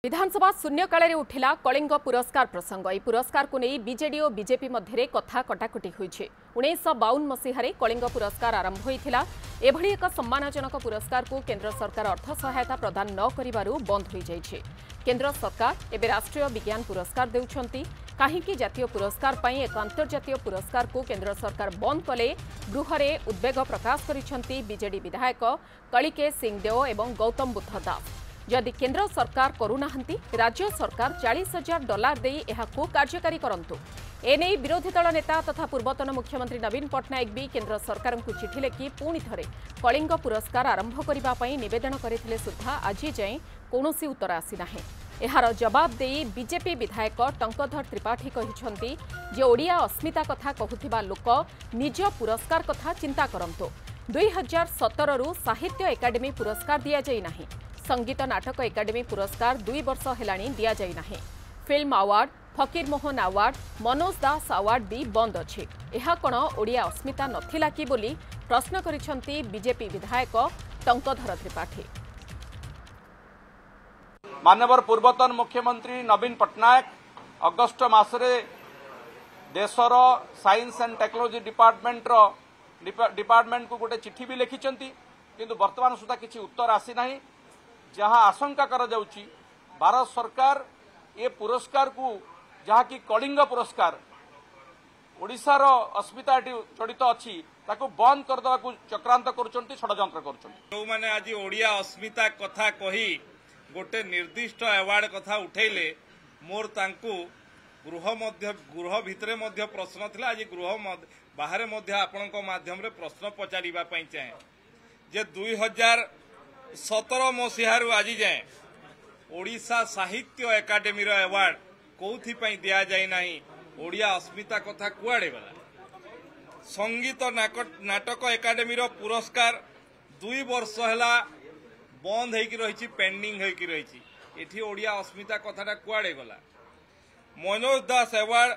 विधानसभा शून्यकाल उठिला कलिंग पुरस्कार प्रसंग। यह पुरस्कार को नहीं बीजेडी और बीजेपी मध्य कथा कटाकटी होइछे। 1952 मसीह कलिंग पुरस्कार आरंभ होइथिला। एभली एक सम्मानजनक पुरस्कार को केंद्र सरकार अर्थ सहायता प्रदान न करिबारु बंद हो जाइछे। केंद्र सरकार एबे राष्ट्रीय विज्ञान पुरस्कार देउछंती। काहींकि जातीय पुरस्कार पई एक अंतर्जातीय पुरस्कार को केंद्र सरकार बंद कले गृहरे उद्वेग प्रकाश करिसंती बीजेडी विधायक कलिके सिंहदेव एवं गौतम बुद्ध दास। जदि केंद्र सरकार करूनाहंती राज्य सरकार $40,000 देई एहाकू कार्यकारी करंतु। एने विरोधी दल नेता तथा पूर्वतन मुख्यमंत्री नवीन पट्टनायक भी केंद्र सरकार को चिठी लिखि पुणी थरे कलिंग पुरस्कार आरंभ करबा पई निवेदन करथिले सुद्धा आज जाए कौनसी उत्तर आसी नाही। एहार जवाब देई बीजेपी विधायक टंकधर त्रिपाठी कहिसंती जे ओडिया अस्मिता कथा कहूथिबा लोक निज पुरस्कार कथा चिंता करंतु। 2017 रु साहित्य एकाडेमी पुरस्कार दिया जाई नाही। संगीत नाटक एकाडेमी पुरस्कार 2 वर्ष हेलाणी दिया जाई नाही। फिल्म अवार्ड, फकीर मोहन अवार्ड, मनोज दास अवार्ड भी बंद अछि। एहा कोन ओडिया अस्मिता नथिला कि बोली प्रश्न करिसंती बीजेपी विधायक टंकधर त्रिपाठी। माननीय पूर्वतन मुख्यमंत्री नवीन पट्टनायक अगस्ट मासरे देशर साइंस एंड टेक्नोलॉजी डिपार्टमेंट को गोटे चिठी भी लिखिंट किंतु वर्तमान सुधा किसी उत्तर आसी नहीं। जहां आशंका करा जाउची भारत सरकार ये पुरस्कार को जहाँ की कलिंग पुरस्कार ओडिशार अस्मिता जड़ित अच्छी ताको बंद करदेवा को चक्रांत करुछंती षडयंत्र करुछंती। जो माने आज ओडिया अस्मिता कथा कही गोटे निर्दिष्ट अवार्ड कथा उठेले मोर तांकु गृह भितरे मध्य प्रश्न थिला। आज गृह बाहर मध्य आपनक माध्यम रे प्रश्न पचारिबा पई चाहे जे 2017 मसीहारू आज जाए ओडिशा साहित्य एकाडेमी रो अवार्ड कौथि पई दिया जाय नाही। ओडिया अस्मिता कथा कुआडे गला। संगीत नाटक एकाडेमी रो पुरस्कार 2 वर्ष हैला बंद होइकी रहिछि, पेंडिंग होइकी रहिछि। एठी ओडिया अस्मिता कथाटा कुआडे गला। मनोज दास अवार्ड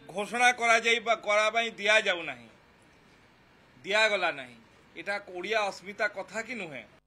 घोषणा करा दिया जाऊ नाही, दिया गला नाही। एटा ओडिया अस्मिता कथा कि नुहे।